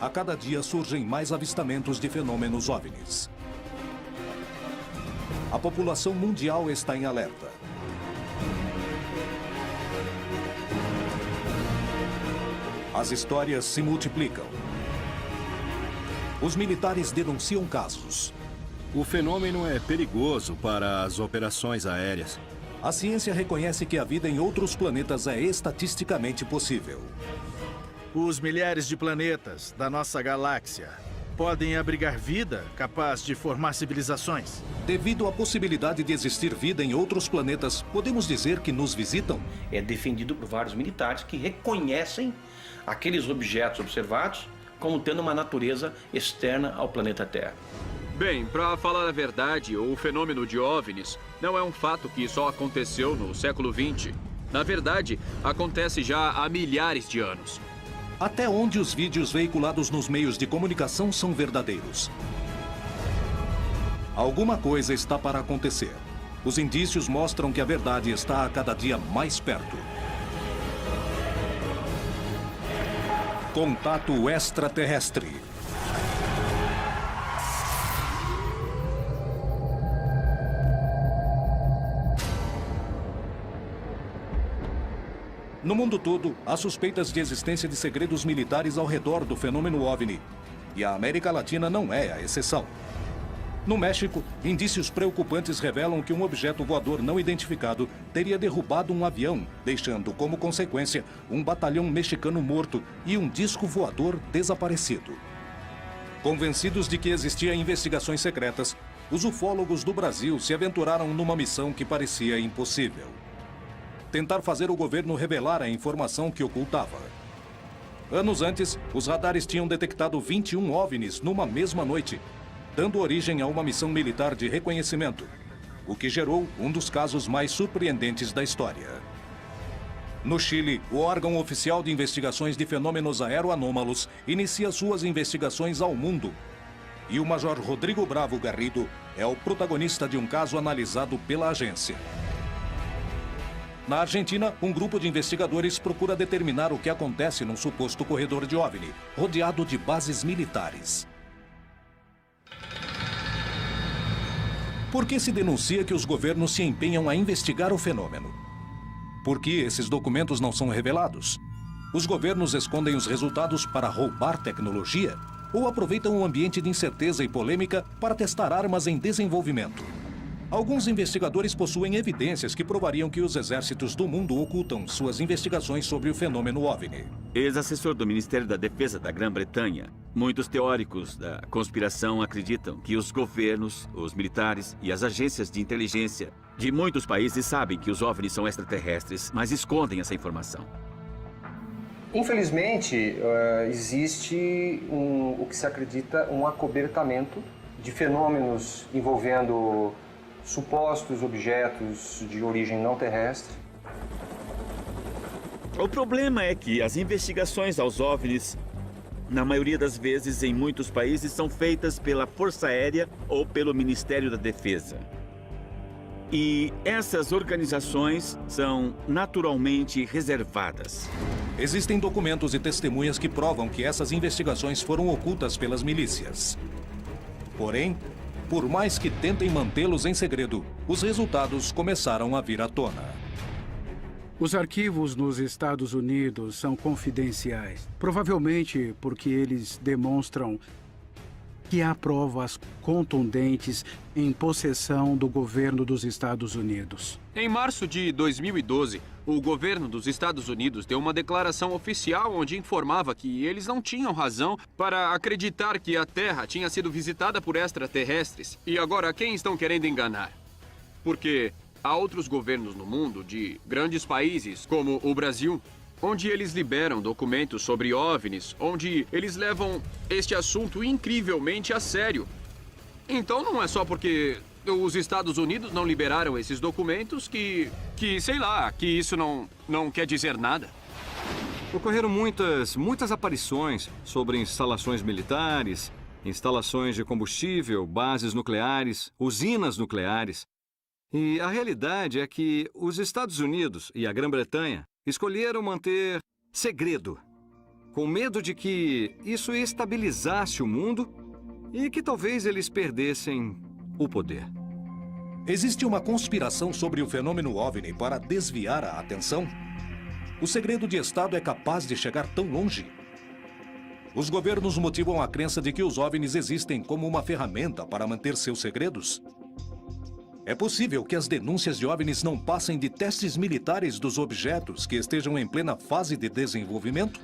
a cada dia surgem mais avistamentos de fenômenos OVNIs. A população mundial está em alerta. As histórias se multiplicam. Os militares denunciam casos. O fenômeno é perigoso para as operações aéreas. A ciência reconhece que a vida em outros planetas é estatisticamente possível. Os milhares de planetas da nossa galáxia podem abrigar vida capaz de formar civilizações. Devido à possibilidade de existir vida em outros planetas, podemos dizer que nos visitam? É defendido por vários militares que reconhecem aqueles objetos observados como tendo uma natureza externa ao planeta Terra. Bem, para falar a verdade, o fenômeno de OVNIs não é um fato que só aconteceu no século XX. Na verdade, acontece já há milhares de anos. Até onde os vídeos veiculados nos meios de comunicação são verdadeiros? Alguma coisa está para acontecer. Os indícios mostram que a verdade está a cada dia mais perto. Contato extraterrestre. No mundo todo, há suspeitas de existência de segredos militares ao redor do fenômeno OVNI. E a América Latina não é a exceção. No México, indícios preocupantes revelam que um objeto voador não identificado teria derrubado um avião, deixando como consequência um batalhão mexicano morto e um disco voador desaparecido. Convencidos de que existiam investigações secretas, os ufólogos do Brasil se aventuraram numa missão que parecia impossível: tentar fazer o governo revelar a informação que ocultava. Anos antes, os radares tinham detectado 21 OVNIs numa mesma noite, dando origem a uma missão militar de reconhecimento, o que gerou um dos casos mais surpreendentes da história. No Chile, o órgão oficial de investigações de fenômenos aeroanômalos inicia suas investigações ao mundo. E o Major Rodrigo Bravo Garrido é o protagonista de um caso analisado pela agência. Na Argentina, um grupo de investigadores procura determinar o que acontece num suposto corredor de OVNI, rodeado de bases militares. Por que se denuncia que os governos se empenham a investigar o fenômeno? Por que esses documentos não são revelados? Os governos escondem os resultados para roubar tecnologia? Ou aproveitam um ambiente de incerteza e polêmica para testar armas em desenvolvimento? Alguns investigadores possuem evidências que provariam que os exércitos do mundo ocultam suas investigações sobre o fenômeno OVNI. Ex-assessor do Ministério da Defesa da Grã-Bretanha, muitos teóricos da conspiração acreditam que os governos, os militares e as agências de inteligência de muitos países sabem que os OVNIs são extraterrestres, mas escondem essa informação. Infelizmente, existe o que se acredita um acobertamento de fenômenos envolvendo supostos objetos de origem não terrestre. O problema é que as investigações aos OVNIs, na maioria das vezes em muitos países, são feitas pela Força Aérea ou pelo Ministério da Defesa. E essas organizações são naturalmente reservadas. Existem documentos e testemunhas que provam que essas investigações foram ocultas pelas milícias. Porém, por mais que tentem mantê-los em segredo, os resultados começaram a vir à tona. Os arquivos nos Estados Unidos são confidenciais, provavelmente porque eles demonstram que há provas contundentes em possessão do governo dos Estados Unidos. Em março de 2012, o governo dos Estados Unidos deu uma declaração oficial onde informava que eles não tinham razão para acreditar que a Terra tinha sido visitada por extraterrestres. E agora, quem estão querendo enganar? Porque há outros governos no mundo, de grandes países, como o Brasil, onde eles liberam documentos sobre OVNIs, onde eles levam este assunto incrivelmente a sério. Então não é só porque os Estados Unidos não liberaram esses documentos que sei lá, que isso não quer dizer nada. Ocorreram muitas aparições sobre instalações militares, instalações de combustível, bases nucleares, usinas nucleares. E a realidade é que os Estados Unidos e a Grã-Bretanha escolheram manter segredo com medo de que isso estabilizasse o mundo e que talvez eles perdessem o poder. Existe uma conspiração sobre o fenômeno OVNI para desviar a atenção? O segredo de Estado é capaz de chegar tão longe? Os governos motivam a crença de que os OVNIs existem como uma ferramenta para manter seus segredos? É possível que as denúncias de OVNIs não passem de testes militares dos objetos que estejam em plena fase de desenvolvimento?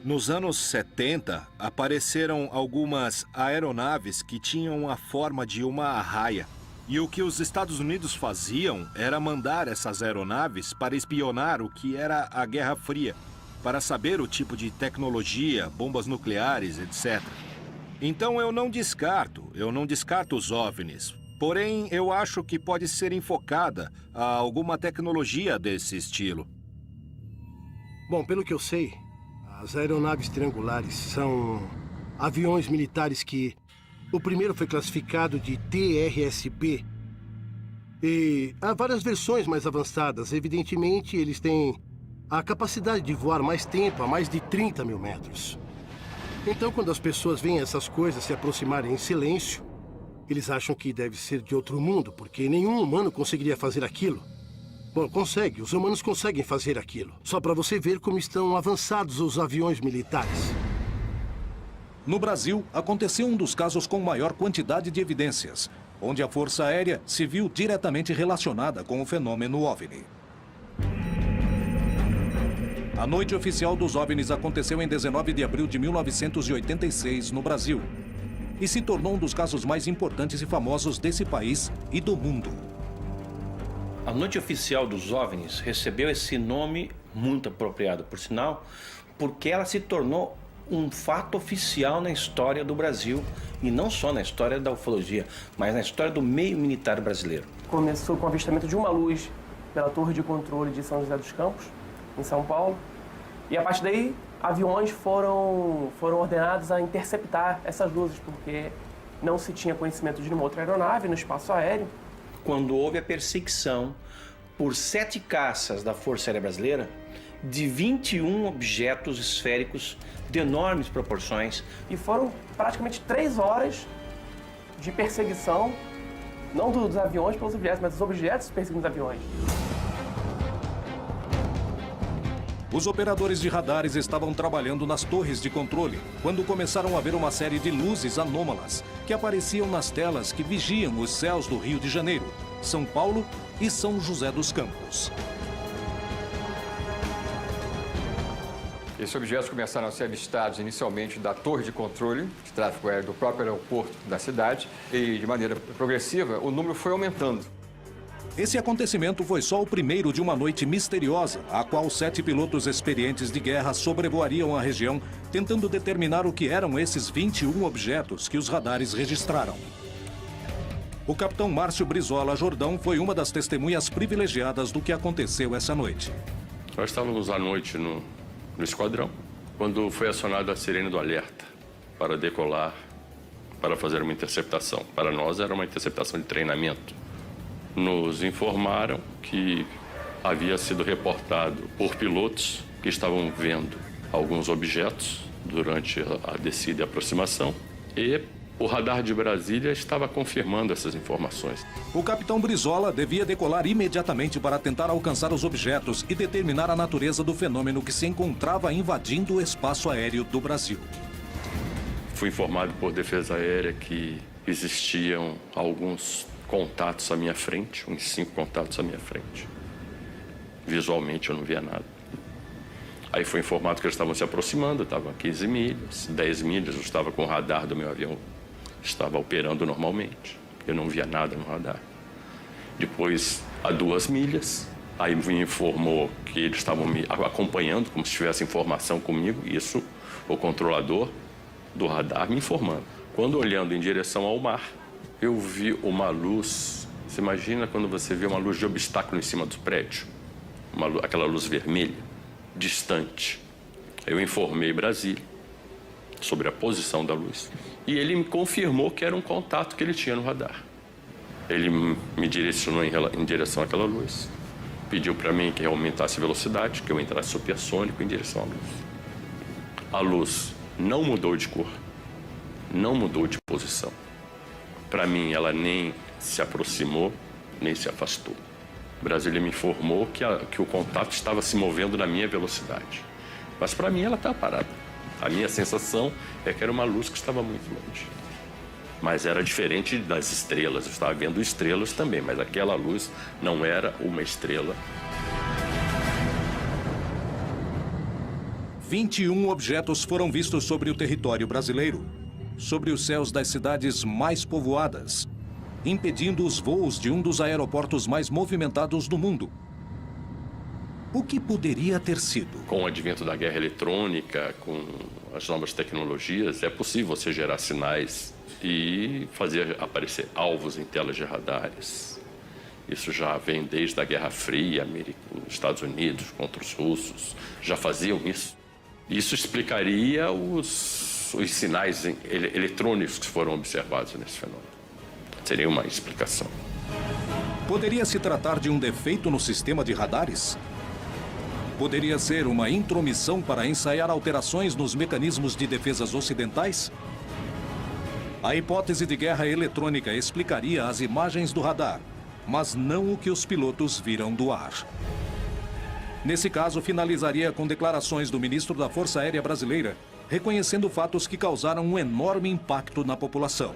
Nos anos 70, apareceram algumas aeronaves que tinham a forma de uma arraia. E o que os Estados Unidos faziam era mandar essas aeronaves para espionar o que era a Guerra Fria, para saber o tipo de tecnologia, bombas nucleares, etc. Então eu não descarto os OVNIs. Porém, eu acho que pode ser enfocada a alguma tecnologia desse estilo. Bom, pelo que eu sei, as aeronaves triangulares são aviões militares que o primeiro foi classificado de TRS-B. E há várias versões mais avançadas. Evidentemente, eles têm a capacidade de voar mais tempo, a mais de 30 mil metros. Então, quando as pessoas veem essas coisas se aproximarem em silêncio, eles acham que deve ser de outro mundo, porque nenhum humano conseguiria fazer aquilo. Bom, consegue. Os humanos conseguem fazer aquilo. Só para você ver como estão avançados os aviões militares. No Brasil, aconteceu um dos casos com maior quantidade de evidências, onde a Força Aérea se viu diretamente relacionada com o fenômeno OVNI. A noite oficial dos OVNIs aconteceu em 19 de abril de 1986, no Brasil, e se tornou um dos casos mais importantes e famosos desse país e do mundo. A noite oficial dos OVNIs recebeu esse nome muito apropriado, por sinal, porque ela se tornou um fato oficial na história do Brasil, e não só na história da ufologia, mas na história do meio militar brasileiro. Começou com o avistamento de uma luz pela torre de controle de São José dos Campos, em São Paulo, e a partir daí aviões foram ordenados a interceptar essas luzes, porque não se tinha conhecimento de nenhuma outra aeronave no espaço aéreo. Quando houve a perseguição por 7 caças da Força Aérea Brasileira, de 21 objetos esféricos de enormes proporções. E foram praticamente 3 horas de perseguição, não dos aviões pelos objetos, mas dos objetos perseguindo os aviões. Os operadores de radares estavam trabalhando nas torres de controle, quando começaram a ver uma série de luzes anômalas que apareciam nas telas que vigiam os céus do Rio de Janeiro, São Paulo e São José dos Campos. Esses objetos começaram a ser avistados inicialmente da torre de controle de tráfego aéreo do próprio aeroporto da cidade e, de maneira progressiva, o número foi aumentando. Esse acontecimento foi só o primeiro de uma noite misteriosa, a qual 7 pilotos experientes de guerra sobrevoariam a região, tentando determinar o que eram esses 21 objetos que os radares registraram. O capitão Márcio Brizola Jordão foi uma das testemunhas privilegiadas do que aconteceu essa noite. Nós estávamos à noite no esquadrão, quando foi acionada a sirene do alerta para decolar, para fazer uma interceptação. Para nós era uma interceptação de treinamento. Nos informaram que havia sido reportado por pilotos que estavam vendo alguns objetos durante a descida e aproximação, e o radar de Brasília estava confirmando essas informações. O capitão Brizola devia decolar imediatamente para tentar alcançar os objetos e determinar a natureza do fenômeno que se encontrava invadindo o espaço aéreo do Brasil. Fui informado por Defesa Aérea que existiam alguns contatos à minha frente, uns 5 contatos à minha frente. Visualmente eu não via nada. Aí foi informado que eles estavam se aproximando, estavam a 15 milhas, 10 milhas, eu estava com o radar do meu avião, estava operando normalmente. Eu não via nada no radar. Depois, a 2 milhas, aí me informou que eles estavam me acompanhando, como se tivesse informação comigo, isso o controlador do radar me informando. Quando olhando em direção ao mar, eu vi uma luz. Você imagina quando você vê uma luz de obstáculo em cima do prédio? Aquela luz vermelha, distante. Eu informei Brasília sobre a posição da luz e ele me confirmou que era um contato que ele tinha no radar. Ele me direcionou em direção àquela luz, pediu para mim que eu aumentasse a velocidade, que eu entrasse supersônico em direção à luz. A luz não mudou de cor, não mudou de posição. Para mim, ela nem se aproximou, nem se afastou. Brasília me informou que o contato estava se movendo na minha velocidade. Mas para mim, ela estava parada. A minha sensação é que era uma luz que estava muito longe. Mas era diferente das estrelas. Eu estava vendo estrelas também, mas aquela luz não era uma estrela. 21 objetos foram vistos sobre o território brasileiro, sobre os céus das cidades mais povoadas, impedindo os voos de um dos aeroportos mais movimentados do mundo. O que poderia ter sido? Com o advento da guerra eletrônica, com as novas tecnologias, é possível você gerar sinais e fazer aparecer alvos em telas de radares. Isso já vem desde a Guerra Fria, os Estados Unidos contra os russos, já faziam isso. Isso explicaria os sinais eletrônicos que foram observados nesse fenômeno. Seria uma explicação. Poderia se tratar de um defeito no sistema de radares? Poderia ser uma intromissão para ensaiar alterações nos mecanismos de defesas ocidentais? A hipótese de guerra eletrônica explicaria as imagens do radar, mas não o que os pilotos viram do ar. Nesse caso, finalizaria com declarações do ministro da Força Aérea Brasileira, reconhecendo fatos que causaram um enorme impacto na população.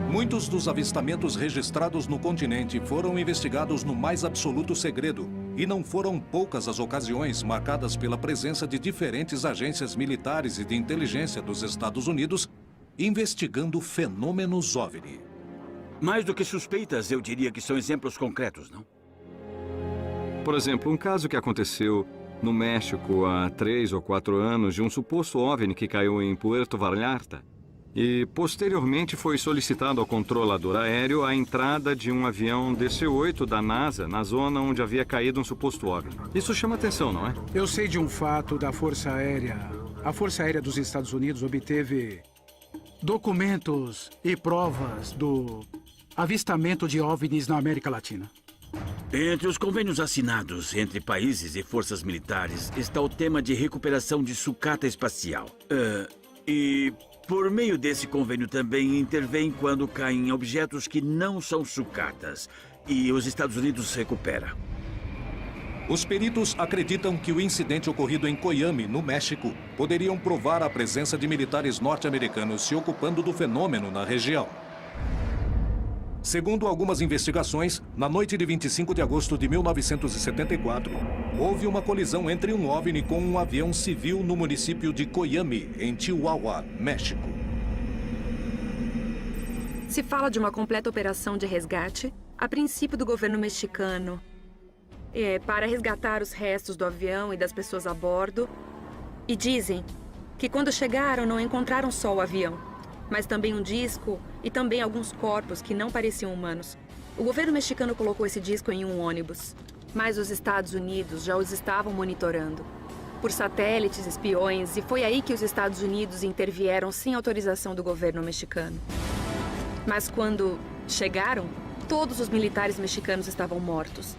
Muitos dos avistamentos registrados no continente foram investigados no mais absoluto segredo, e não foram poucas as ocasiões marcadas pela presença de diferentes agências militares e de inteligência dos Estados Unidos investigando fenômenos OVNI. Mais do que suspeitas, eu diria que são exemplos concretos, não? Por exemplo, um caso que aconteceu no México há 3 ou 4 anos de um suposto OVNI que caiu em Puerto Vallarta e, posteriormente, foi solicitado ao controlador aéreo a entrada de um avião DC-8 da NASA na zona onde havia caído um suposto OVNI. Isso chama atenção, não é? Eu sei de um fato da Força Aérea. A Força Aérea dos Estados Unidos obteve documentos e provas do avistamento de OVNIs na América Latina. Entre os convênios assinados entre países e forças militares está o tema de recuperação de sucata espacial. E por meio desse convênio também intervém quando caem objetos que não são sucatas e os Estados Unidos recupera. Os peritos acreditam que o incidente ocorrido em Coyame, no México, poderiam provar a presença de militares norte-americanos se ocupando do fenômeno na região. Segundo algumas investigações, na noite de 25 de agosto de 1974, houve uma colisão entre um OVNI com um avião civil no município de Coyame, em Chihuahua, México. Se fala de uma completa operação de resgate, a princípio do governo mexicano, para resgatar os restos do avião e das pessoas a bordo. E dizem que quando chegaram não encontraram só o avião, mas também um disco e também alguns corpos que não pareciam humanos. O governo mexicano colocou esse disco em um ônibus, mas os Estados Unidos já os estavam monitorando por satélites, espiões, e foi aí que os Estados Unidos intervieram sem autorização do governo mexicano. Mas quando chegaram, todos os militares mexicanos estavam mortos.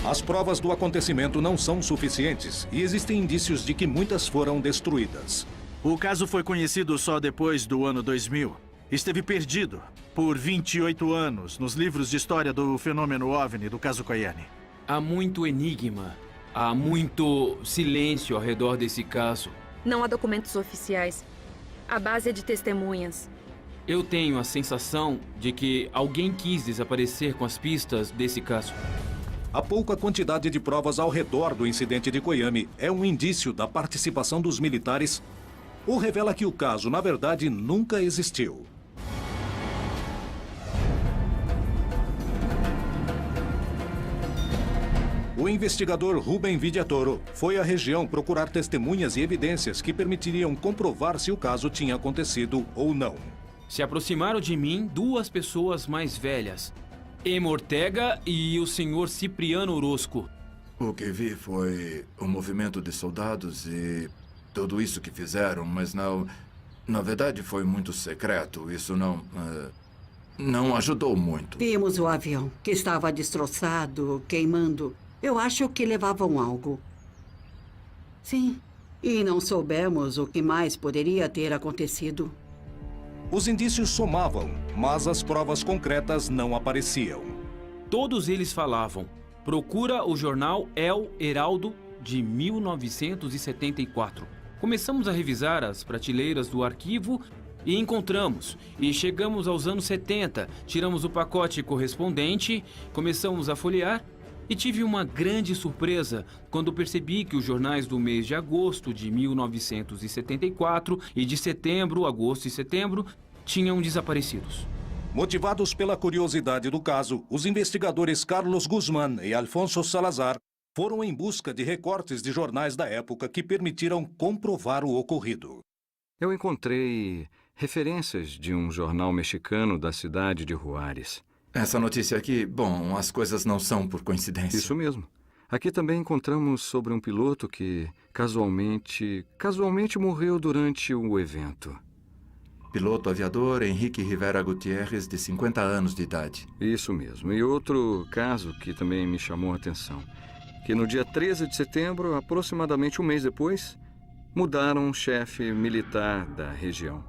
As provas do acontecimento não são suficientes e existem indícios de que muitas foram destruídas. O caso foi conhecido só depois do ano 2000. Esteve perdido por 28 anos nos livros de história do fenômeno OVNI do caso Coyame. Há muito enigma, há muito silêncio ao redor desse caso. Não há documentos oficiais. A base é de testemunhas. Eu tenho a sensação de que alguém quis desaparecer com as pistas desse caso. A pouca quantidade de provas ao redor do incidente de Coyame é um indício da participação dos militares ou revela que o caso, na verdade, nunca existiu. O investigador Rubem Vidiatoro foi à região procurar testemunhas e evidências que permitiriam comprovar se o caso tinha acontecido ou não. Se aproximaram de mim 2 pessoas mais velhas, Emma Ortega e o senhor Cipriano Orozco. O que vi foi o movimento de soldados e tudo isso que fizeram, mas não... Na verdade, foi muito secreto. Isso não... não ajudou muito. Vimos o avião, que estava destroçado, queimando. Eu acho que levavam algo. Sim. E não soubemos o que mais poderia ter acontecido. Os indícios somavam, mas as provas concretas não apareciam. Todos eles falavam: procura o jornal El Heraldo de 1974. Começamos a revisar as prateleiras do arquivo e encontramos. E chegamos aos anos 70, tiramos o pacote correspondente, começamos a folhear e tive uma grande surpresa quando percebi que os jornais do mês de agosto de 1974 e de setembro, agosto e setembro, tinham desaparecidos. Motivados pela curiosidade do caso, os investigadores Carlos Guzmán e Alfonso Salazar foram em busca de recortes de jornais da época que permitiram comprovar o ocorrido. Eu encontrei referências de um jornal mexicano da cidade de Juárez. Essa notícia aqui, bom, as coisas não são por coincidência. Isso mesmo. Aqui também encontramos sobre um piloto que casualmente morreu durante o evento. Piloto aviador Henrique Rivera Gutierrez, de 50 anos de idade. Isso mesmo. E outro caso que também me chamou a atenção, que no dia 13 de setembro, aproximadamente um mês depois, mudaram um chefe militar da região.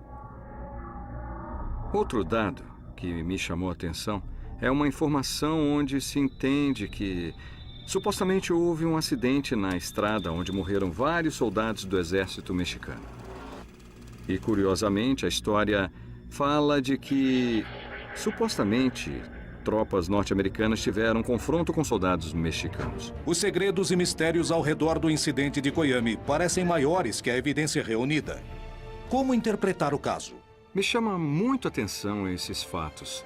Outro dado que me chamou a atenção é uma informação onde se entende que supostamente houve um acidente na estrada onde morreram vários soldados do exército mexicano. E, curiosamente, a história fala de que, supostamente, tropas norte-americanas tiveram um confronto com soldados mexicanos. Os segredos e mistérios ao redor do incidente de Coiame parecem maiores que a evidência reunida. Como interpretar o caso? Me chama muito a atenção esses fatos.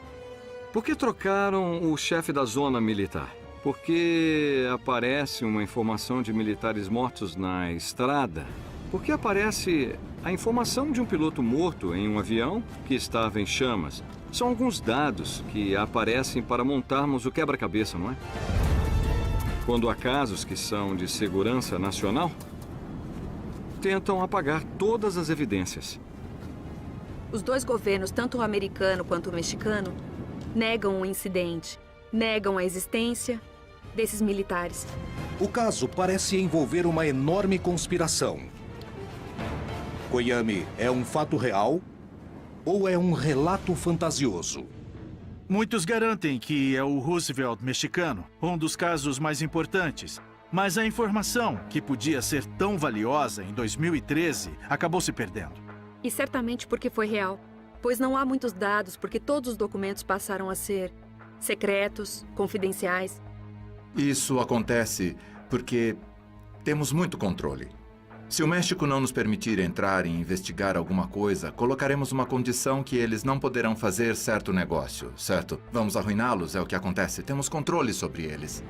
Por que trocaram o chefe da zona militar? Por que aparece uma informação de militares mortos na estrada? Por que aparece a informação de um piloto morto em um avião que estava em chamas? São alguns dados que aparecem para montarmos o quebra-cabeça, não é? Quando há casos que são de segurança nacional, tentam apagar todas as evidências. Os dois governos, tanto o americano quanto o mexicano, negam o incidente, negam a existência desses militares. O caso parece envolver uma enorme conspiração. Coiame é um fato real ou é um relato fantasioso? Muitos garantem que é o Roosevelt mexicano, um dos casos mais importantes. Mas a informação, que podia ser tão valiosa em 2013, acabou se perdendo. E certamente porque foi real. Pois não há muitos dados, porque todos os documentos passaram a ser secretos, confidenciais. Isso acontece porque temos muito controle. Se o México não nos permitir entrar e investigar alguma coisa, colocaremos uma condição que eles não poderão fazer certo negócio, certo? Vamos arruiná-los, é o que acontece. Temos controle sobre eles.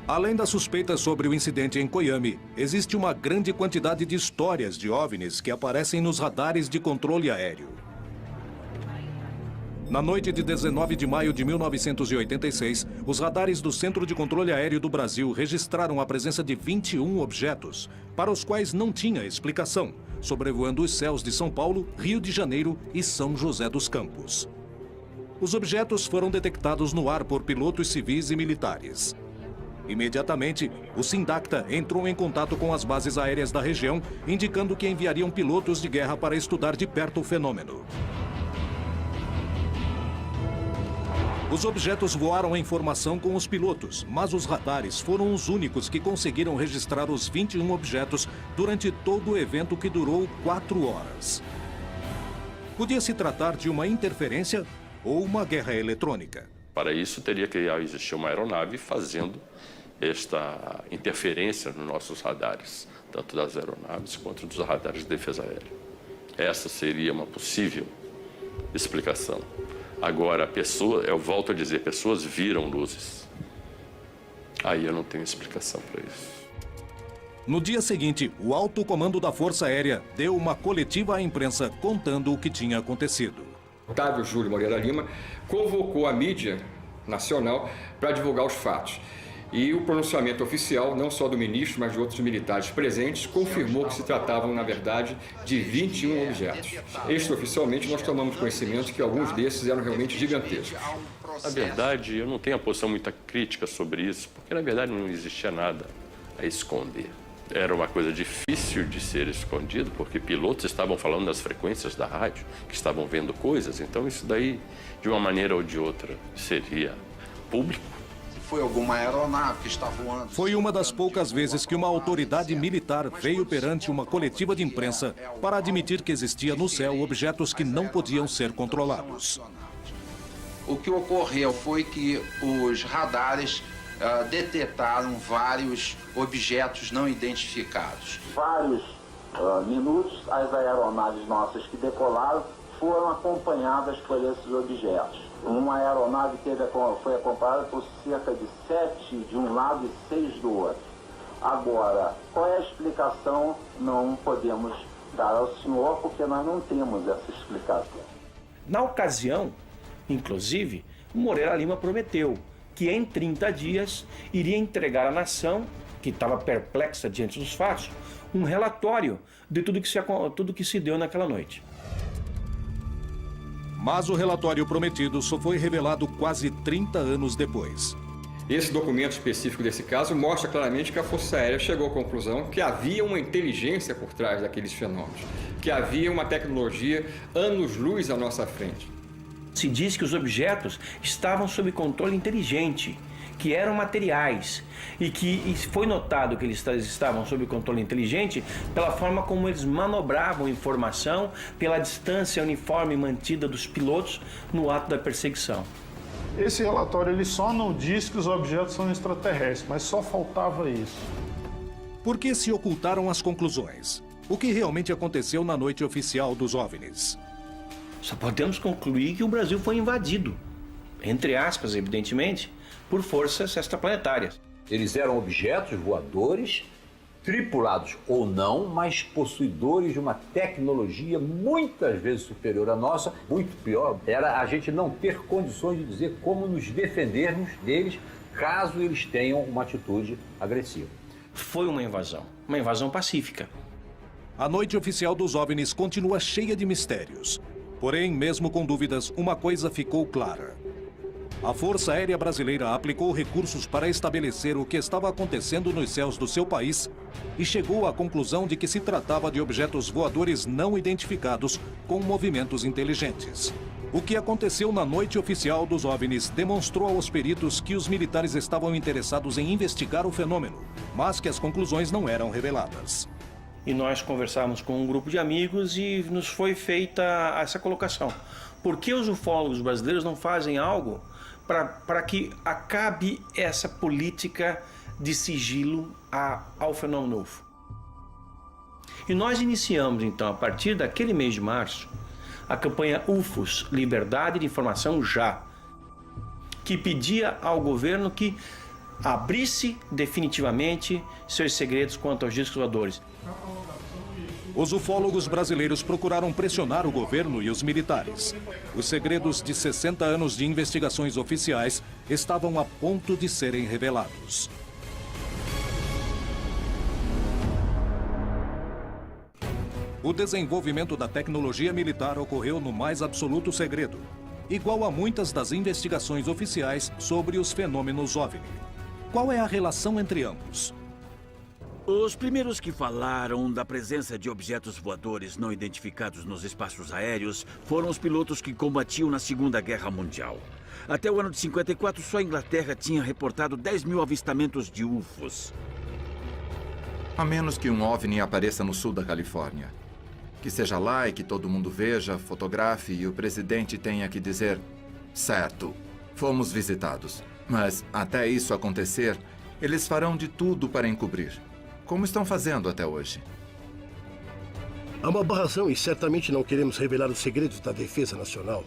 Além das suspeitas sobre o incidente em Coiame, existe uma grande quantidade de histórias de OVNIs que aparecem nos radares de controle aéreo. Na noite de 19 de maio de 1986, os radares do Centro de Controle Aéreo do Brasil registraram a presença de 21 objetos, para os quais não tinha explicação, sobrevoando os céus de São Paulo, Rio de Janeiro e São José dos Campos. Os objetos foram detectados no ar por pilotos civis e militares. Imediatamente, o Sindacta entrou em contato com as bases aéreas da região, indicando que enviariam pilotos de guerra para estudar de perto o fenômeno. Os objetos voaram em formação com os pilotos, mas os radares foram os únicos que conseguiram registrar os 21 objetos durante todo o evento, que durou 4 horas. Podia se tratar de uma interferência ou uma guerra eletrônica. Para isso, teria que existir uma aeronave fazendo esta interferência nos nossos radares, tanto das aeronaves quanto dos radares de defesa aérea. Essa seria uma possível explicação. Agora, eu volto a dizer, pessoas viram luzes. Aí eu não tenho explicação para isso. No dia seguinte, o alto comando da Força Aérea deu uma coletiva à imprensa contando o que tinha acontecido. Otávio Júlio Moreira Lima convocou a mídia nacional para divulgar os fatos. E o pronunciamento oficial, não só do ministro, mas de outros militares presentes, confirmou que se tratavam, na verdade, de 21 objetos. Extraoficialmente, nós tomamos conhecimento que alguns desses eram realmente gigantescos. Na verdade, eu não tenho uma posição muito crítica sobre isso, porque, na verdade, não existia nada a esconder. Era uma coisa difícil de ser escondido, porque pilotos estavam falando das frequências da rádio, que estavam vendo coisas, então isso daí, de uma maneira ou de outra, seria público. Foi alguma aeronave que está voando? Foi uma das poucas vezes que uma autoridade militar veio perante uma coletiva de imprensa para admitir que existia no céu objetos que não podiam ser controlados. O que ocorreu foi que os radares detectaram vários objetos não identificados. Vários minutos, as aeronaves nossas que decolaram foram acompanhadas por esses objetos. Uma aeronave foi acompanhada por cerca de 7 de um lado e 6 do outro. Agora, qual é a explicação? Não podemos dar ao senhor, porque nós não temos essa explicação. Na ocasião, inclusive, Moreira Lima prometeu que em 30 dias iria entregar à nação, que estava perplexa diante dos fatos, um relatório de tudo que se deu naquela noite. Mas o relatório prometido só foi revelado quase 30 anos depois. Esse documento específico desse caso mostra claramente que a Força Aérea chegou à conclusão que havia uma inteligência por trás daqueles fenômenos, que havia uma tecnologia anos-luz à nossa frente. Se diz que os objetos estavam sob controle inteligente, que eram materiais, e que foi notado que eles estavam sob controle inteligente pela forma como eles manobravam informação, pela distância uniforme mantida dos pilotos no ato da perseguição. Esse relatório ele só não diz que os objetos são extraterrestres, mas só faltava isso. Por que se ocultaram as conclusões? O que realmente aconteceu na noite oficial dos OVNIs? Só podemos concluir que o Brasil foi invadido, entre aspas, evidentemente, por forças extraplanetárias. Eles eram objetos voadores, tripulados ou não, mas possuidores de uma tecnologia muitas vezes superior à nossa. Muito pior era a gente não ter condições de dizer como nos defendermos deles caso eles tenham uma atitude agressiva. Foi uma invasão pacífica. A noite oficial dos OVNIs continua cheia de mistérios. Porém, mesmo com dúvidas, uma coisa ficou clara. A Força Aérea Brasileira aplicou recursos para estabelecer o que estava acontecendo nos céus do seu país e chegou à conclusão de que se tratava de objetos voadores não identificados com movimentos inteligentes. O que aconteceu na noite oficial dos OVNIs demonstrou aos peritos que os militares estavam interessados em investigar o fenômeno, mas que as conclusões não eram reveladas. E nós conversávamos com um grupo de amigos e nos foi feita essa colocação. Por que os ufólogos brasileiros não fazem algo para que acabe essa política de sigilo ao fenômeno UFO? E nós iniciamos, então, a partir daquele mês de março, a campanha UFOS, Liberdade de Informação Já, que pedia ao governo que abrisse definitivamente seus segredos quanto aos discos voadores. Os ufólogos brasileiros procuraram pressionar o governo e os militares. Os segredos de 60 anos de investigações oficiais estavam a ponto de serem revelados. O desenvolvimento da tecnologia militar ocorreu no mais absoluto segredo, igual a muitas das investigações oficiais sobre os fenômenos OVNI. Qual é a relação entre ambos? Os primeiros que falaram da presença de objetos voadores não identificados nos espaços aéreos foram os pilotos que combatiam na Segunda Guerra Mundial. Até o ano de 54, só a Inglaterra tinha reportado 10 mil avistamentos de UFOs. A menos que um OVNI apareça no sul da Califórnia. Que seja lá e que todo mundo veja, fotografe e o presidente tenha que dizer: certo, fomos visitados. Mas até isso acontecer, eles farão de tudo para encobrir. Como estão fazendo até hoje? Há uma boa razão e certamente não queremos revelar os segredos da defesa nacional.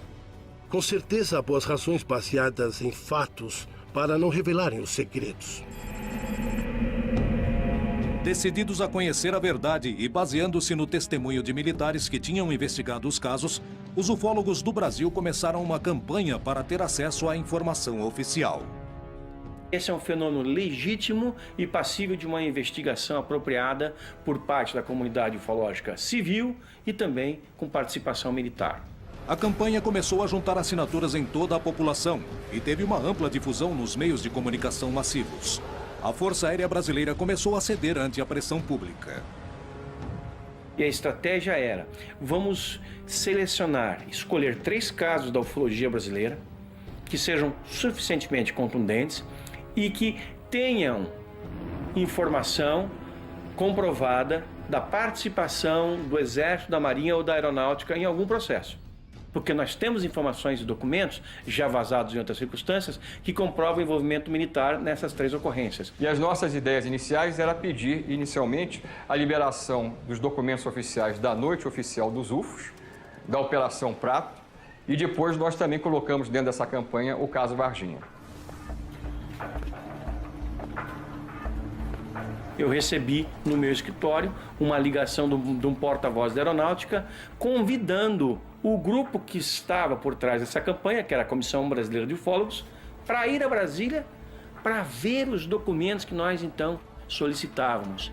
Com certeza há boas razões baseadas em fatos para não revelarem os segredos. Decididos a conhecer a verdade e baseando-se no testemunho de militares que tinham investigado os casos, os ufólogos do Brasil começaram uma campanha para ter acesso à informação oficial. Esse é um fenômeno legítimo e passível de uma investigação apropriada por parte da comunidade ufológica civil e também com participação militar. A campanha começou a juntar assinaturas em toda a população e teve uma ampla difusão nos meios de comunicação massivos. A Força Aérea Brasileira começou a ceder ante a pressão pública. E a estratégia era, vamos selecionar, escolher 3 casos da ufologia brasileira que sejam suficientemente contundentes e que tenham informação comprovada da participação do Exército, da Marinha ou da Aeronáutica em algum processo. Porque nós temos informações e documentos, já vazados em outras circunstâncias, que comprovam o envolvimento militar nessas 3 ocorrências. E as nossas ideias iniciais era pedir, inicialmente, a liberação dos documentos oficiais da Noite Oficial dos UFOs, da Operação Prato, e depois nós também colocamos dentro dessa campanha o caso Varginha. Eu recebi no meu escritório uma ligação de um porta-voz da Aeronáutica convidando o grupo que estava por trás dessa campanha, que era a Comissão Brasileira de Ufólogos, para ir a Brasília para ver os documentos que nós então solicitávamos.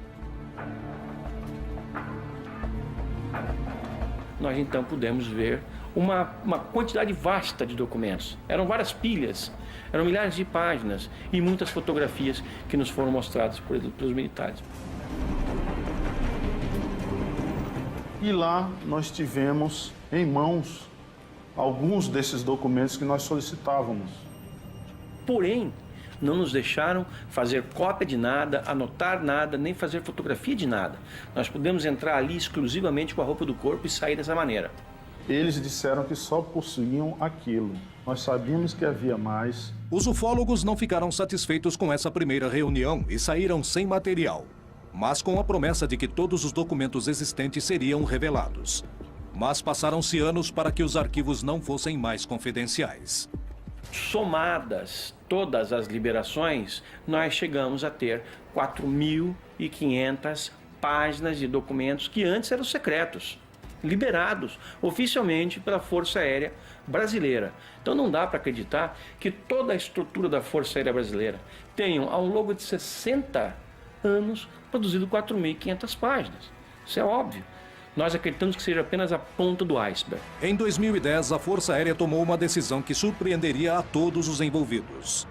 Nós então pudemos ver uma quantidade vasta de documentos. Eram várias pilhas, eram milhares de páginas e muitas fotografias que nos foram mostradas pelos militares. E lá nós tivemos em mãos alguns desses documentos que nós solicitávamos. Porém, não nos deixaram fazer cópia de nada, anotar nada, nem fazer fotografia de nada. Nós pudemos entrar ali exclusivamente com a roupa do corpo e sair dessa maneira. Eles disseram que só possuíam aquilo. Nós sabíamos que havia mais. Os ufólogos não ficaram satisfeitos com essa primeira reunião e saíram sem material, mas com a promessa de que todos os documentos existentes seriam revelados. Mas passaram-se anos para que os arquivos não fossem mais confidenciais. Somadas todas as liberações, nós chegamos a ter 4.500 páginas de documentos que antes eram secretos, liberados oficialmente pela Força Aérea Brasileira. Então não dá para acreditar que toda a estrutura da Força Aérea Brasileira tenha, ao longo de 60 anos, produzido 4.500 páginas. Isso é óbvio. Nós acreditamos que seja apenas a ponta do iceberg. Em 2010, a Força Aérea tomou uma decisão que surpreenderia a todos os envolvidos.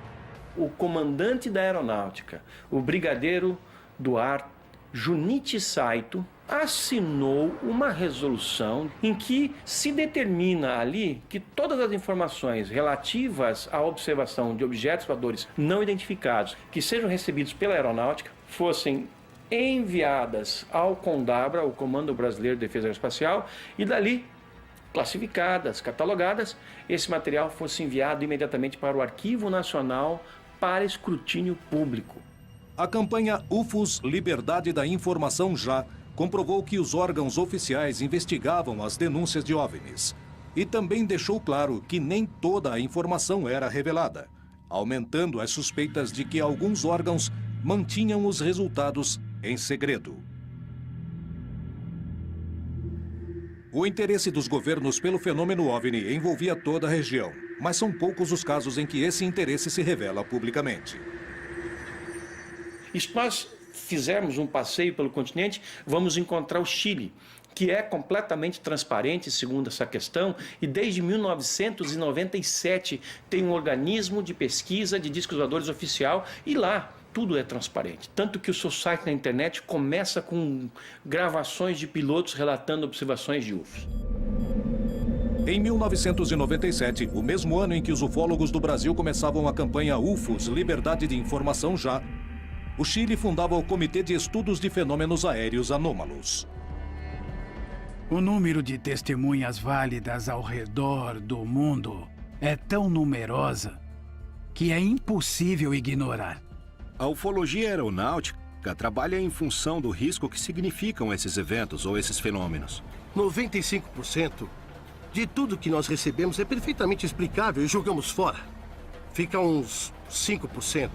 O comandante da Aeronáutica, o brigadeiro do ar Junichi Saito, assinou uma resolução em que se determina ali que todas as informações relativas à observação de objetos voadores não identificados que sejam recebidos pela Aeronáutica fossem enviadas ao CONDABRA, o Comando Brasileiro de Defesa Aeroespacial, e dali, classificadas, catalogadas, esse material fosse enviado imediatamente para o Arquivo Nacional para escrutínio público. A campanha UFOS Liberdade da Informação Já comprovou que os órgãos oficiais investigavam as denúncias de OVNIs e também deixou claro que nem toda a informação era revelada, aumentando as suspeitas de que alguns órgãos mantinham os resultados em segredo. O interesse dos governos pelo fenômeno OVNI envolvia toda a região, mas são poucos os casos em que esse interesse se revela publicamente. E se nós fizermos um passeio pelo continente, vamos encontrar o Chile, que é completamente transparente, segundo essa questão, e desde 1997 tem um organismo de pesquisa de discos voadores oficial, e lá tudo é transparente. Tanto que o seu site na internet começa com gravações de pilotos relatando observações de UFOs. Em 1997, o mesmo ano em que os ufólogos do Brasil começavam a campanha UFOS Liberdade de Informação Já, o Chile fundava o Comitê de Estudos de Fenômenos Aéreos Anômalos. O número de testemunhas válidas ao redor do mundo é tão numerosa que é impossível ignorar. A ufologia aeronáutica trabalha em função do risco que significam esses eventos ou esses fenômenos. 95% de tudo que nós recebemos é perfeitamente explicável e jogamos fora. Fica uns 5%.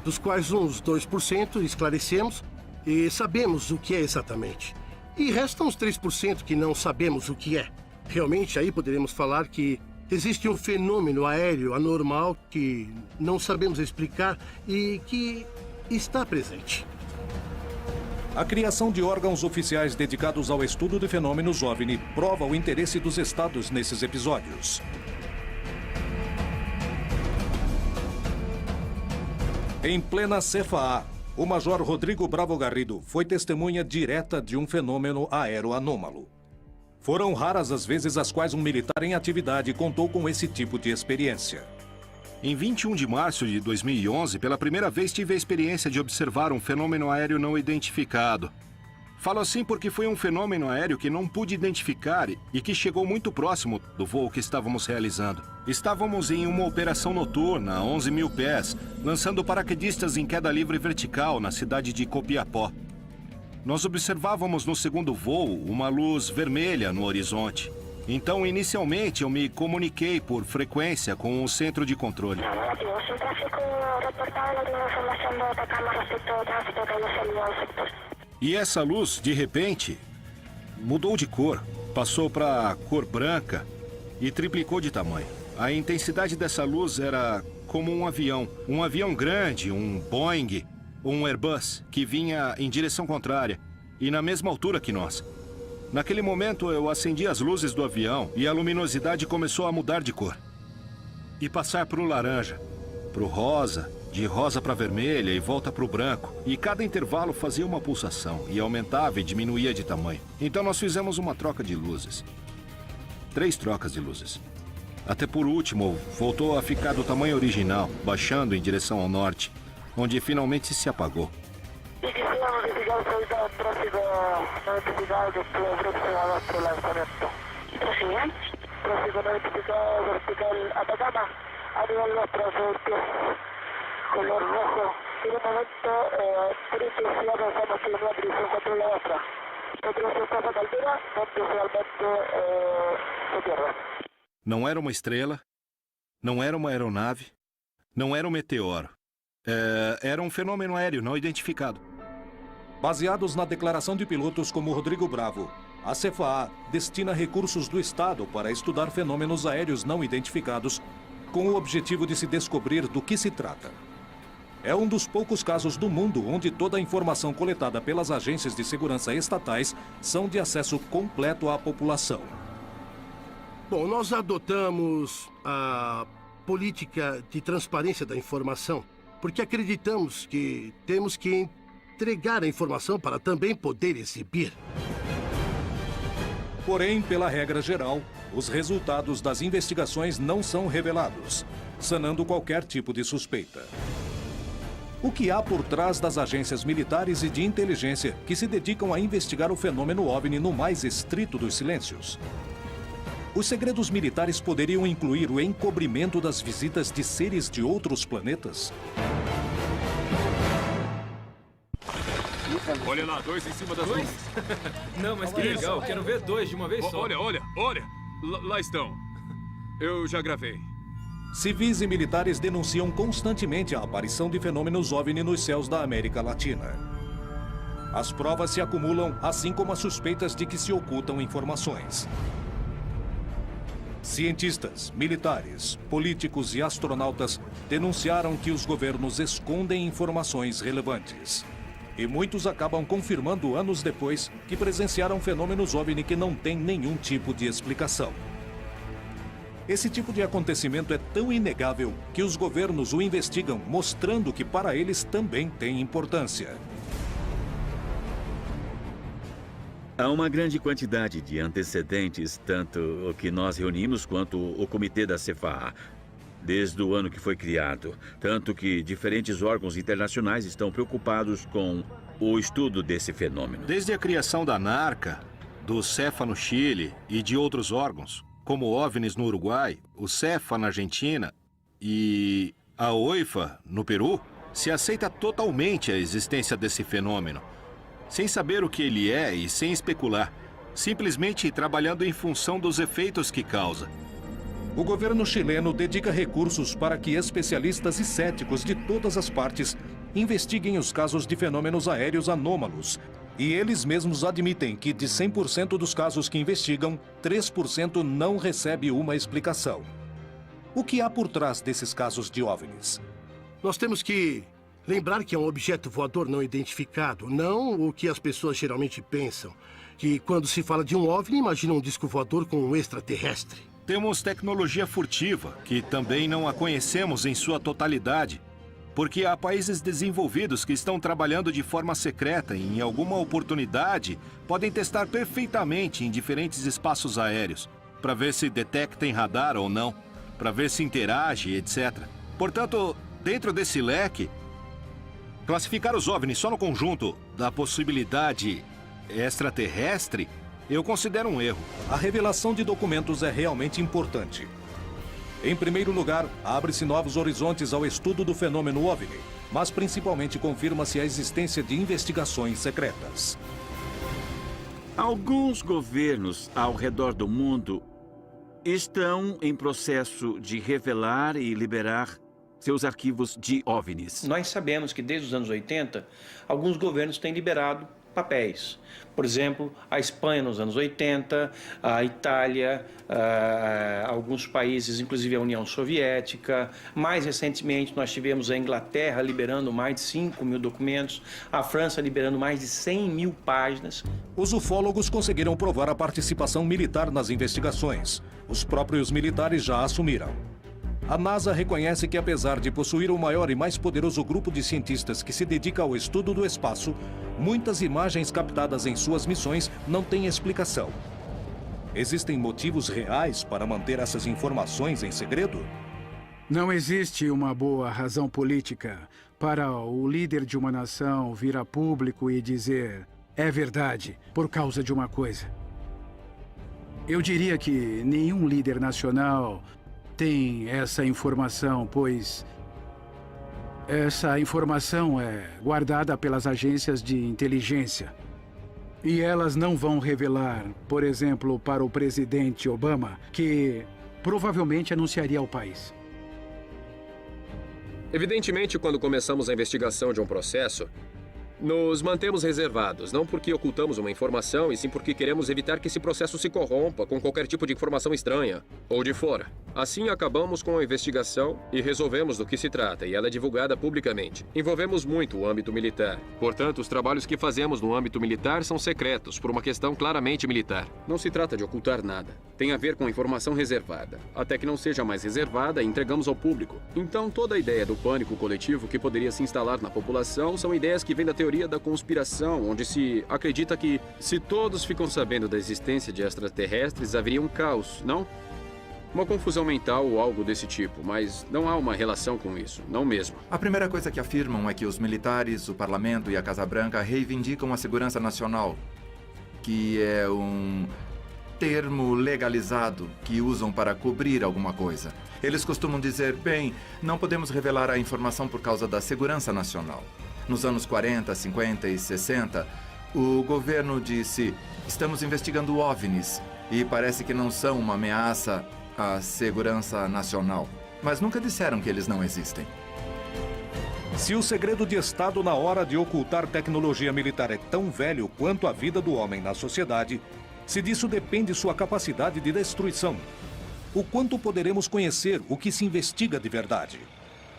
Dos quais uns 2% esclarecemos e sabemos o que é exatamente. E restam uns 3% que não sabemos o que é. Realmente, aí poderemos falar que existe um fenômeno aéreo anormal que não sabemos explicar e que está presente. A criação de órgãos oficiais dedicados ao estudo de fenômenos OVNI prova o interesse dos estados nesses episódios. Em plena CFA, o Major Rodrigo Bravo Garrido foi testemunha direta de um fenômeno aeroanômalo. Foram raras as vezes as quais um militar em atividade contou com esse tipo de experiência. Em 21 de março de 2011, pela primeira vez tive a experiência de observar um fenômeno aéreo não identificado. Falo assim porque foi um fenômeno aéreo que não pude identificar e que chegou muito próximo do voo que estávamos realizando. Estávamos em uma operação noturna a 11 mil pés, lançando paraquedistas em queda livre vertical na cidade de Copiapó. Nós observávamos no segundo voo uma luz vermelha no horizonte. Então, inicialmente, eu me comuniquei por frequência com o centro de controle. E essa luz, de repente, mudou de cor. Passou para cor branca e triplicou de tamanho. A intensidade dessa luz era como um avião grande, um Boeing, um Airbus, que vinha em direção contrária e na mesma altura que nós. Naquele momento, eu acendi as luzes do avião e a luminosidade começou a mudar de cor. E passar para o laranja, para o rosa, de rosa para vermelha e volta para o branco. E cada intervalo fazia uma pulsação e aumentava e diminuía de tamanho. Então nós fizemos uma troca de luzes. 3 trocas de luzes. Até por último, voltou a ficar do tamanho original, baixando em direção ao norte, onde finalmente se apagou. Não era uma estrela, não era uma aeronave, não era um meteoro. Era um fenômeno aéreo não identificado. Baseados na declaração de pilotos como Rodrigo Bravo, a CFA destina recursos do Estado para estudar fenômenos aéreos não identificados com o objetivo de se descobrir do que se trata. É um dos poucos casos do mundo onde toda a informação coletada pelas agências de segurança estatais são de acesso completo à população. Bom, nós adotamos a política de transparência da informação porque acreditamos que temos que entregar a informação para também poder exibir. Porém, pela regra geral, os resultados das investigações não são revelados, sanando qualquer tipo de suspeita. O que há por trás das agências militares e de inteligência que se dedicam a investigar o fenômeno OVNI no mais estrito dos silêncios? Os segredos militares poderiam incluir o encobrimento das visitas de seres de outros planetas? Olha lá, 2 em cima das nuvens. Não, mas que legal, quero ver 2 de uma vez só. Olha. Lá estão. Eu já gravei. Civis e militares denunciam constantemente a aparição de fenômenos OVNI nos céus da América Latina. As provas se acumulam, assim como as suspeitas de que se ocultam informações. Cientistas, militares, políticos e astronautas denunciaram que os governos escondem informações relevantes. E muitos acabam confirmando anos depois que presenciaram fenômenos OVNI que não têm nenhum tipo de explicação. Esse tipo de acontecimento é tão inegável que os governos o investigam, mostrando que para eles também tem importância. Há uma grande quantidade de antecedentes, tanto o que nós reunimos quanto o comitê da CFA, desde o ano que foi criado. Tanto que diferentes órgãos internacionais estão preocupados com o estudo desse fenômeno. Desde a criação da NARCA, do CEFA no Chile e de outros órgãos, como o OVNIs no Uruguai, o CEFA na Argentina e a OIFA no Peru, se aceita totalmente a existência desse fenômeno, sem saber o que ele é e sem especular, simplesmente trabalhando em função dos efeitos que causa. O governo chileno dedica recursos para que especialistas e céticos de todas as partes investiguem os casos de fenômenos aéreos anômalos. E eles mesmos admitem que de 100% dos casos que investigam, 3% não recebe uma explicação. O que há por trás desses casos de OVNIs? Nós temos que lembrar que é um objeto voador não identificado, não o que as pessoas geralmente pensam. Que quando se fala de um OVNI, imagina um disco voador com um extraterrestre. Temos tecnologia furtiva, que também não a conhecemos em sua totalidade, porque há países desenvolvidos que estão trabalhando de forma secreta e, em alguma oportunidade, podem testar perfeitamente em diferentes espaços aéreos, para ver se detectem radar ou não, para ver se interage, etc. Portanto, dentro desse leque, classificar os OVNIs só no conjunto da possibilidade extraterrestre, eu considero um erro. A revelação de documentos é realmente importante. Em primeiro lugar, abre-se novos horizontes ao estudo do fenômeno OVNI, mas principalmente confirma-se a existência de investigações secretas. Alguns governos ao redor do mundo estão em processo de revelar e liberar seus arquivos de OVNIs. Nós sabemos que desde os anos 80, alguns governos têm liberado papéis. Por exemplo, a Espanha nos anos 80, a Itália, alguns países, inclusive a União Soviética. Mais recentemente, nós tivemos a Inglaterra liberando mais de 5 mil documentos, a França liberando mais de 100 mil páginas. Os ufólogos conseguiram provar a participação militar nas investigações. Os próprios militares já assumiram. A NASA reconhece que, apesar de possuir o maior e mais poderoso grupo de cientistas que se dedica ao estudo do espaço, muitas imagens captadas em suas missões não têm explicação. Existem motivos reais para manter essas informações em segredo? Não existe uma boa razão política para o líder de uma nação vir a público e dizer é verdade por causa de uma coisa. Eu diria que nenhum líder nacional tem essa informação, pois essa informação é guardada pelas agências de inteligência. E elas não vão revelar, por exemplo, para o presidente Obama, que provavelmente anunciaria ao país. Evidentemente, quando começamos a investigação de um processo, nos mantemos reservados, não porque ocultamos uma informação, e sim porque queremos evitar que esse processo se corrompa com qualquer tipo de informação estranha ou de fora. Assim, acabamos com a investigação e resolvemos do que se trata, e ela é divulgada publicamente. Envolvemos muito o âmbito militar. Portanto, os trabalhos que fazemos no âmbito militar são secretos, por uma questão claramente militar. Não se trata de ocultar nada. Tem a ver com informação reservada. Até que não seja mais reservada, entregamos ao público. Então, toda a ideia do pânico coletivo que poderia se instalar na população são ideias que vêm da teoria da conspiração, onde se acredita que, se todos ficam sabendo da existência de extraterrestres, haveria um caos, não? Uma confusão mental ou algo desse tipo, mas não há uma relação com isso, não mesmo. A primeira coisa que afirmam é que os militares, o Parlamento e a Casa Branca reivindicam a segurança nacional, que é um termo legalizado que usam para cobrir alguma coisa. Eles costumam dizer, bem, não podemos revelar a informação por causa da segurança nacional. Nos anos 40, 50 e 60, o governo disse, estamos investigando OVNIs e parece que não são uma ameaça à segurança nacional. Mas nunca disseram que eles não existem. Se o segredo de Estado na hora de ocultar tecnologia militar é tão velho quanto a vida do homem na sociedade, se disso depende sua capacidade de destruição, o quanto poderemos conhecer o que se investiga de verdade?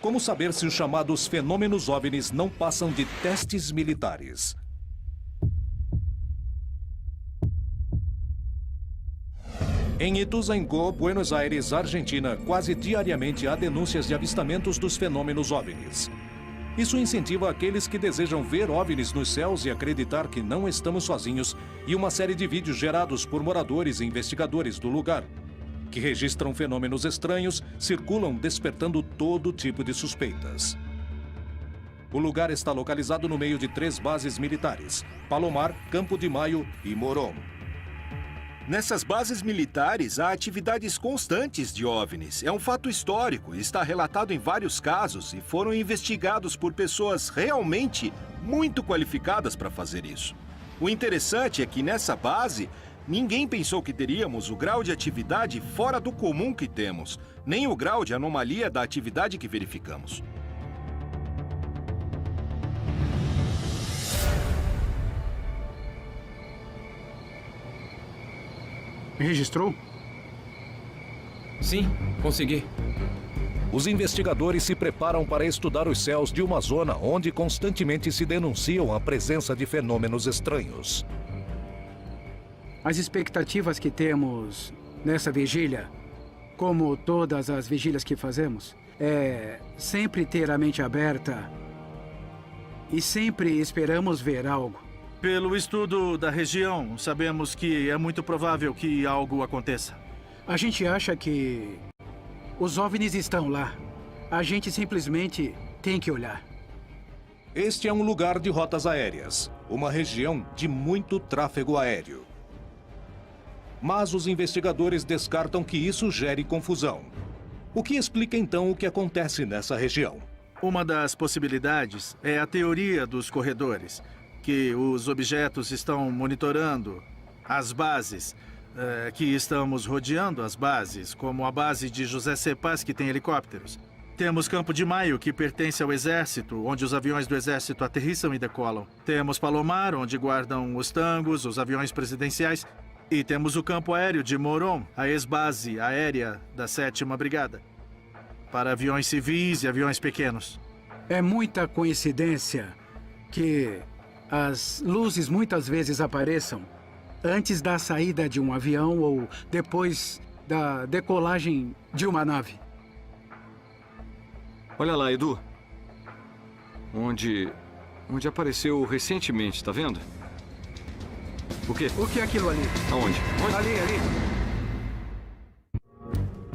Como saber se os chamados fenômenos OVNIs não passam de testes militares? Em Ituzaingó, Buenos Aires, Argentina, quase diariamente há denúncias de avistamentos dos fenômenos OVNIs. Isso incentiva aqueles que desejam ver OVNIs nos céus e acreditar que não estamos sozinhos, e uma série de vídeos gerados por moradores e investigadores do lugar, que registram fenômenos estranhos, circulam despertando todo tipo de suspeitas. O lugar está localizado no meio de 3 bases militares: Palomar, Campo de Maio e Morón. Nessas bases militares, há atividades constantes de OVNIs. É um fato histórico, está relatado em vários casos e foram investigados por pessoas realmente muito qualificadas para fazer isso. O interessante é que nessa base, ninguém pensou que teríamos o grau de atividade fora do comum que temos, nem o grau de anomalia da atividade que verificamos. Registrou? Sim, consegui. Os investigadores se preparam para estudar os céus de uma zona onde constantemente se denunciam a presença de fenômenos estranhos. As expectativas que temos nessa vigília, como todas as vigílias que fazemos, é sempre ter a mente aberta e sempre esperamos ver algo. Pelo estudo da região, sabemos que é muito provável que algo aconteça. A gente acha que os OVNIs estão lá. A gente simplesmente tem que olhar. Este é um lugar de rotas aéreas, uma região de muito tráfego aéreo. Mas os investigadores descartam que isso gere confusão. O que explica então o que acontece nessa região? Uma das possibilidades é a teoria dos corredores, que os objetos estão monitorando as bases, que estamos rodeando as bases, como a base de José C. Paz, que tem helicópteros. Temos Campo de Maio, que pertence ao Exército, onde os aviões do Exército aterrissam e decolam. Temos Palomar, onde guardam os tangos, os aviões presidenciais. E temos o campo aéreo de Moron, a ex-base aérea da 7ª Brigada, para aviões civis e aviões pequenos. É muita coincidência que as luzes muitas vezes apareçam antes da saída de um avião ou depois da decolagem de uma nave. Olha lá, Edu. Onde apareceu recentemente, tá vendo? O quê? O que é aquilo ali? Aonde? Ali.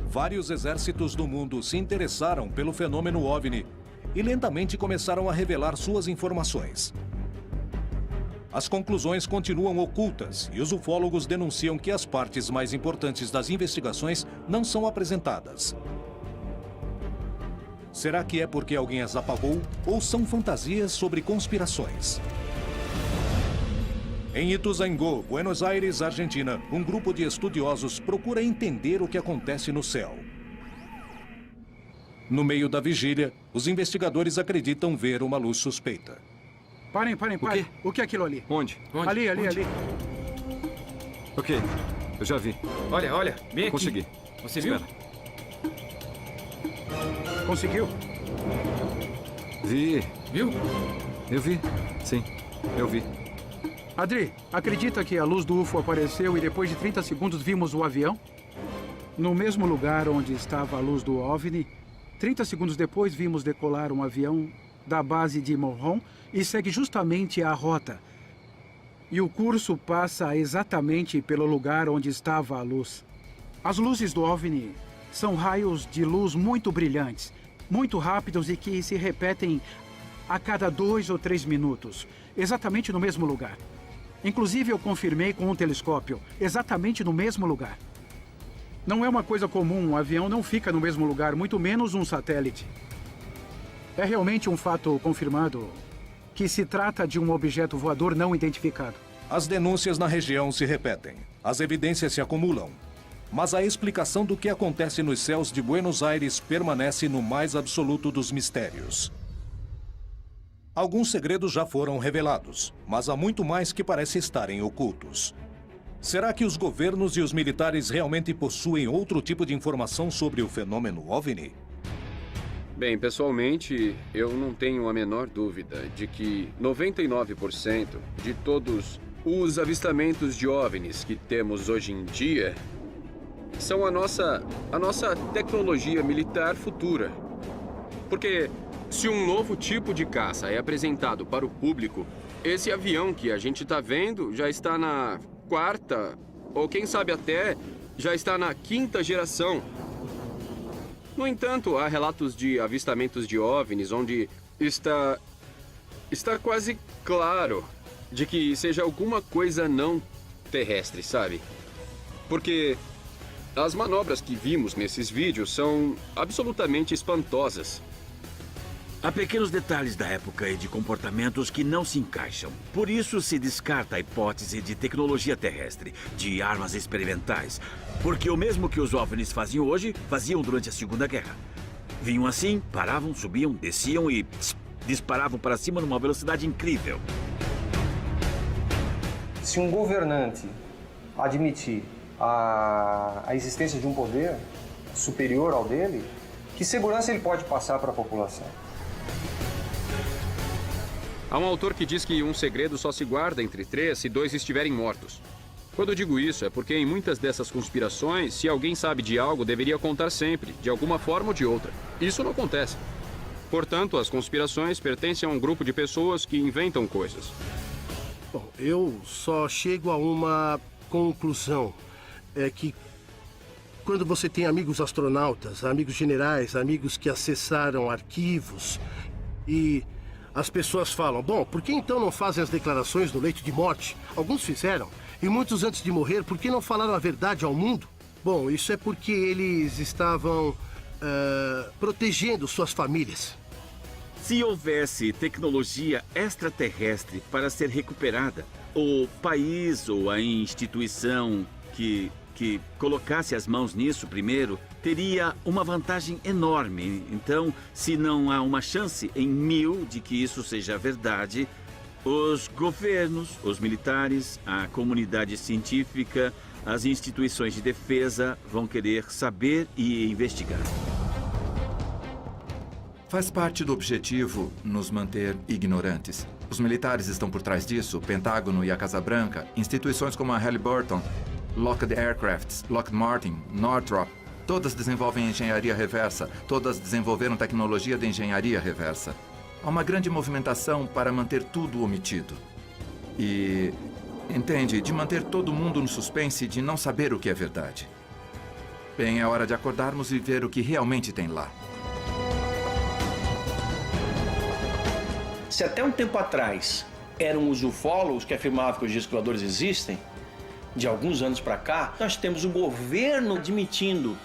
Vários exércitos do mundo se interessaram pelo fenômeno OVNI e lentamente começaram a revelar suas informações. As conclusões continuam ocultas e os ufólogos denunciam que as partes mais importantes das investigações não são apresentadas. Será que é porque alguém as apagou ou são fantasias sobre conspirações? Em Ituzaingó, Buenos Aires, Argentina, um grupo de estudiosos procura entender o que acontece no céu. No meio da vigília, os investigadores acreditam ver uma luz suspeita. Parem. O que é aquilo ali? Onde? Ali. Ok, eu já vi. Olha, bem aqui. Consegui. Você viu? Conseguiu? Vi. Viu? Eu vi. Sim, eu vi. Adri, acredita que a luz do UFO apareceu e depois de 30 segundos vimos o avião? No mesmo lugar onde estava a luz do OVNI, 30 segundos depois vimos decolar um avião da base de Moron e segue justamente a rota. E o curso passa exatamente pelo lugar onde estava a luz. As luzes do OVNI são raios de luz muito brilhantes, muito rápidos e que se repetem a cada 2 ou 3 minutos, exatamente no mesmo lugar. Inclusive, eu confirmei com um telescópio, exatamente no mesmo lugar. Não é uma coisa comum, um avião não fica no mesmo lugar, muito menos um satélite. É realmente um fato confirmado que se trata de um objeto voador não identificado. As denúncias na região se repetem, as evidências se acumulam. Mas a explicação do que acontece nos céus de Buenos Aires permanece no mais absoluto dos mistérios. Alguns segredos já foram revelados, mas há muito mais que parece estarem ocultos. Será que os governos e os militares realmente possuem outro tipo de informação sobre o fenômeno OVNI? Bem, pessoalmente, eu não tenho a menor dúvida de que 99% de todos os avistamentos de OVNIs que temos hoje em dia são a nossa tecnologia militar futura. Porque se um novo tipo de caça é apresentado para o público, esse avião que a gente está vendo já está na 4ª, ou quem sabe até já está na 5ª geração. No entanto, há relatos de avistamentos de OVNIs onde está quase claro de que seja alguma coisa não terrestre, sabe? Porque as manobras que vimos nesses vídeos são absolutamente espantosas. Há pequenos detalhes da época e de comportamentos que não se encaixam. Por isso se descarta a hipótese de tecnologia terrestre, de armas experimentais. Porque o mesmo que os OVNIs faziam hoje, faziam durante a Segunda Guerra. Vinham assim, paravam, subiam, desciam e disparavam para cima numa velocidade incrível. Se um governante admitir a existência de um poder superior ao dele, que segurança ele pode passar para a população? Há um autor que diz que um segredo só se guarda entre 3 se 2 estiverem mortos. Quando eu digo isso, é porque em muitas dessas conspirações, se alguém sabe de algo, deveria contar sempre, de alguma forma ou de outra. Isso não acontece. Portanto, as conspirações pertencem a um grupo de pessoas que inventam coisas. Bom, eu só chego a uma conclusão. É que quando você tem amigos astronautas, amigos generais, amigos que acessaram arquivos e as pessoas falam, bom, por que então não fazem as declarações no leito de morte? Alguns fizeram. E muitos antes de morrer, por que não falaram a verdade ao mundo? Bom, isso é porque eles estavam protegendo suas famílias. Se houvesse tecnologia extraterrestre para ser recuperada, o país ou a instituição que colocasse as mãos nisso primeiro teria uma vantagem enorme. Então, se não há uma chance em 1000 de que isso seja verdade, os governos, os militares, a comunidade científica, as instituições de defesa vão querer saber e investigar. Faz parte do objetivo nos manter ignorantes. Os militares estão por trás disso, o Pentágono e a Casa Branca, instituições como a Halliburton, Lockheed Aircraft, Lockheed Martin, Northrop, todas desenvolvem engenharia reversa, todas desenvolveram tecnologia de engenharia reversa. Há uma grande movimentação para manter tudo omitido. E, entende, de manter todo mundo no suspense de não saber o que é verdade. Bem, é hora de acordarmos e ver o que realmente tem lá. Se até um tempo atrás eram os ufólogos que afirmavam que os discos voadores existem, de alguns anos para cá, nós temos o governo admitindo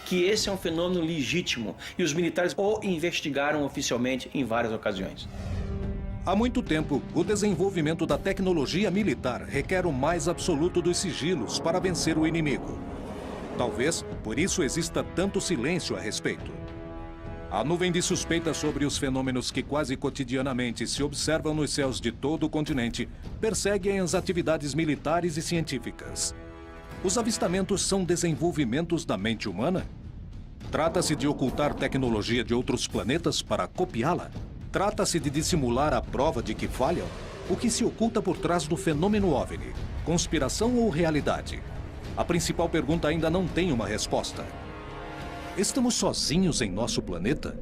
que esse é um fenômeno legítimo e os militares o investigaram oficialmente em várias ocasiões. Há muito tempo, o desenvolvimento da tecnologia militar requer o mais absoluto dos sigilos para vencer o inimigo. Talvez por isso exista tanto silêncio a respeito. A nuvem de suspeitas sobre os fenômenos que quase cotidianamente se observam nos céus de todo o continente perseguem as atividades militares e científicas. Os avistamentos são desenvolvimentos da mente humana? Trata-se de ocultar tecnologia de outros planetas para copiá-la? Trata-se de dissimular a prova de que falham? O que se oculta por trás do fenômeno OVNI? Conspiração ou realidade? A principal pergunta ainda não tem uma resposta. Estamos sozinhos em nosso planeta?